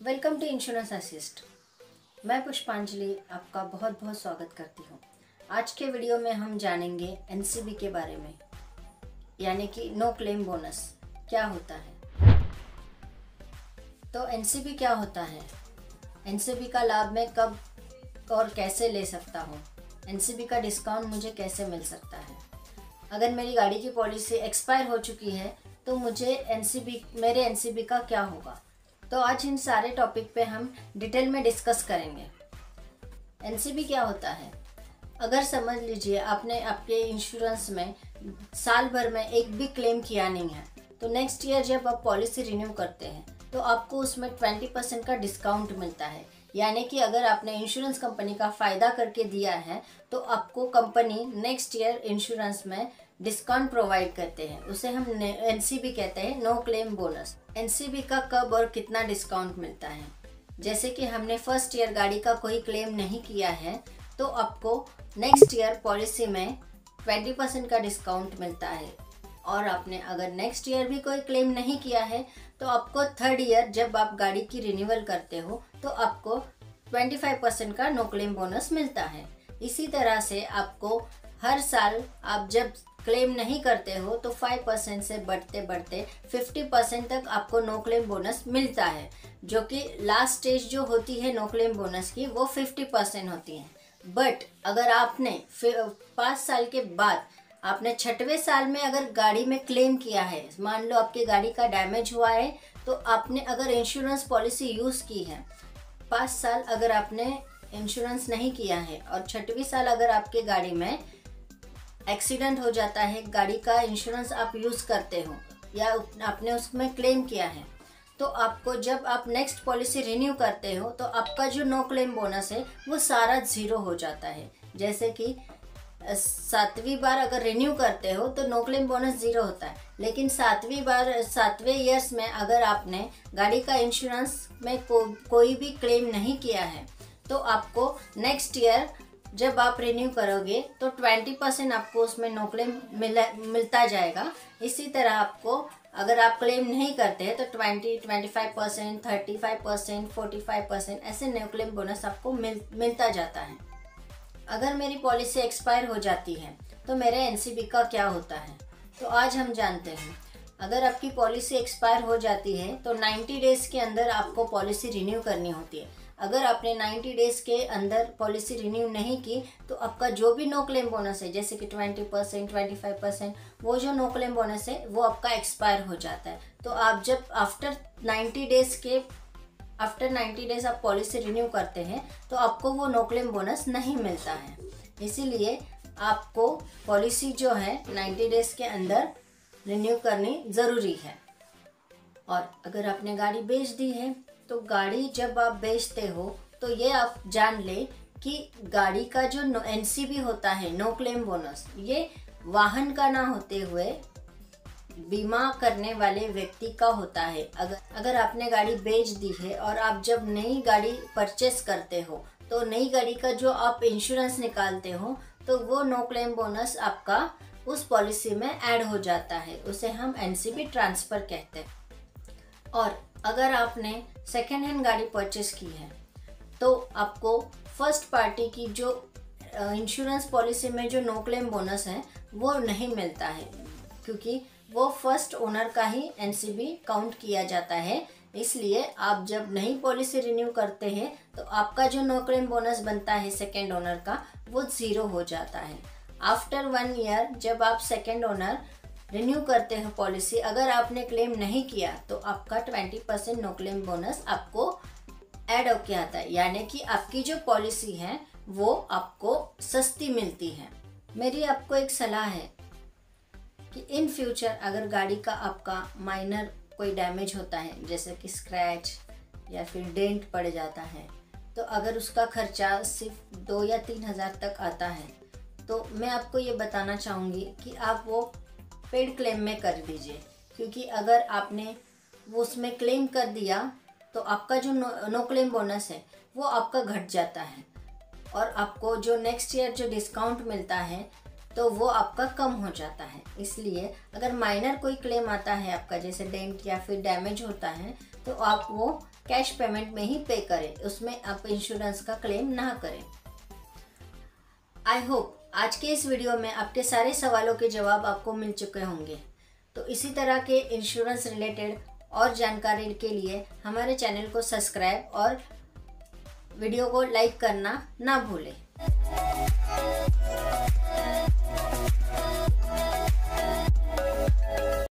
Welcome to insurance assist. मैं पुष्पांजलि आपका बहुत बहुत स्वागत करती हूँ। आज के वीडियो में हम जानेंगे एनसीबी के बारे में, यानी कि नो क्लेम बोनस क्या होता है। तो एनसीबी क्या होता है, एनसीबी का लाभ मैं कब और कैसे ले सकता हूँ, एनसीबी का डिस्काउंट मुझे कैसे मिल सकता है। अगर मेरी गाड़ी की पॉलिसी एक्सपायर हो चुकी है तो मुझे मेरे एनसीबी का क्या होगा। तो आज इन सारे टॉपिक पे हम डिटेल में डिस्कस करेंगे। एनसीबी क्या होता है। अगर समझ लीजिए आपने आपके इंश्योरेंस में साल भर में एक भी क्लेम किया नहीं है, तो नेक्स्ट ईयर जब आप पॉलिसी रिन्यू करते हैं तो आपको उसमें 20% का डिस्काउंट मिलता है। यानी कि अगर आपने इंश्योरेंस कंपनी का फ़ायदा करके दिया है तो आपको कंपनी नेक्स्ट ईयर इंश्योरेंस में डिस्काउंट प्रोवाइड करते हैं। उसे हम एनसीबी कहते हैं, नो क्लेम बोनस। एनसीबी का कब और कितना डिस्काउंट मिलता है, जैसे कि हमने फर्स्ट ईयर गाड़ी का कोई क्लेम नहीं किया है तो आपको नेक्स्ट ईयर पॉलिसी में 20% का डिस्काउंट मिलता है। और आपने अगर नेक्स्ट ईयर भी कोई क्लेम नहीं किया है तो आपको थर्ड ईयर जब आप गाड़ी की रिन्यूअल करते हो तो आपको 25% का नो क्लेम बोनस मिलता है। इसी तरह से आपको हर साल आप जब क्लेम नहीं करते हो तो 5% से बढ़ते बढ़ते 50% तक आपको नो क्लेम बोनस मिलता है, जो कि लास्ट स्टेज जो होती है नो क्लेम बोनस की वो 50% होती है। बट अगर आपने 5 साल के बाद आपने 6वें साल में अगर गाड़ी में क्लेम किया है, मान लो आपकी गाड़ी का डैमेज हुआ है तो आपने अगर इंश्योरेंस पॉलिसी यूज़ की है, 5 साल अगर आपने इंश्योरेंस नहीं किया है और 6वीं साल अगर आपके गाड़ी में एक्सीडेंट हो जाता है, गाड़ी का इंश्योरेंस आप यूज़ करते हो या आपने उसमें क्लेम किया है, तो आपको जब आप नेक्स्ट पॉलिसी रिन्यू करते हो तो आपका जो नो क्लेम बोनस है वो सारा ज़ीरो हो जाता है। जैसे कि 7वीं बार अगर रिन्यू करते हो तो नो क्लेम बोनस ज़ीरो होता है, लेकिन 7वें ईयर्स में अगर आपने गाड़ी का इंश्योरेंस में कोई भी क्लेम नहीं किया है तो आपको नेक्स्ट ईयर जब आप रिन्यू करोगे तो 20% आपको उसमें नो क्लेम मिलता जाएगा। इसी तरह आपको अगर आप क्लेम नहीं करते हैं तो 25%, 35%, 45% ऐसे नो क्लेम बोनस आपको मिलता जाता है। अगर मेरी पॉलिसी एक्सपायर हो जाती है तो मेरे एनसीबी का क्या होता है, तो आज हम जानते हैं। अगर आपकी पॉलिसी एक्सपायर हो जाती है तो 90 डेज़ के अंदर आपको पॉलिसी रिन्यू करनी होती है। अगर आपने 90 डेज़ के अंदर पॉलिसी रिन्यू नहीं की तो आपका जो भी नो क्लेम बोनस है, जैसे कि 20%, 25%, वो जो नो क्लेम बोनस है वो आपका एक्सपायर हो जाता है। तो आप जब आफ्टर 90 डेज़ आप पॉलिसी रिन्यू करते हैं तो आपको वो नो क्लेम बोनस नहीं मिलता है। इसीलिए आपको पॉलिसी जो है 90 डेज़ के अंदर रिन्यू करनी ज़रूरी है। और अगर आपने गाड़ी बेच दी है तो गाड़ी जब आप बेचते हो तो ये आप जान ले कि गाड़ी का जो एनसीबी होता है, नो क्लेम बोनस, ये वाहन का ना होते हुए बीमा करने वाले व्यक्ति का होता है। अगर आपने गाड़ी बेच दी है और आप जब नई गाड़ी परचेस करते हो तो नई गाड़ी का जो आप इंश्योरेंस निकालते हो तो वो नो क्लेम बोनस आपका उस पॉलिसी में ऐड हो जाता है, उसे हम एनसीबी ट्रांसफ़र कहते हैं। और अगर आपने सेकेंड हैंड गाड़ी परचेस की है तो आपको फर्स्ट पार्टी की जो इंश्योरेंस पॉलिसी में जो नो क्लेम बोनस है वो नहीं मिलता है, क्योंकि वो फर्स्ट ओनर का ही एनसीबी काउंट किया जाता है। इसलिए आप जब नई पॉलिसी रिन्यू करते हैं तो आपका जो नो क्लेम बोनस बनता है सेकेंड ओनर का वो ज़ीरो हो जाता है। आफ्टर 1 ईयर जब आप सेकेंड ओनर रिन्यू करते हो पॉलिसी, अगर आपने क्लेम नहीं किया तो आपका 20% नो क्लेम बोनस आपको ऐड होके आता है, यानी कि आपकी जो पॉलिसी है वो आपको सस्ती मिलती है। मेरी आपको एक सलाह है कि इन फ्यूचर अगर गाड़ी का आपका माइनर कोई डैमेज होता है, जैसे कि स्क्रैच या फिर डेंट पड़ जाता है, तो अगर उसका खर्चा सिर्फ 2 या 3 हज़ार तक आता है तो मैं आपको ये बताना चाहूँगी कि आप वो पेड क्लेम में कर दीजिए, क्योंकि अगर आपने वो उसमें क्लेम कर दिया तो आपका जो नो क्लेम बोनस है वो आपका घट जाता है और आपको जो नेक्स्ट ईयर जो डिस्काउंट मिलता है तो वो आपका कम हो जाता है। इसलिए अगर माइनर कोई क्लेम आता है आपका, जैसे डेंट या फिर डैमेज होता है, तो आप वो कैश पेमेंट में ही पे करें, उसमें आप इंश्योरेंस का क्लेम ना करें। आई होप आज के इस वीडियो में आपके सारे सवालों के जवाब आपको मिल चुके होंगे। तो इसी तरह के इंश्योरेंस रिलेटेड और जानकारी के लिए हमारे चैनल को सब्सक्राइब और वीडियो को लाइक करना ना भूलें।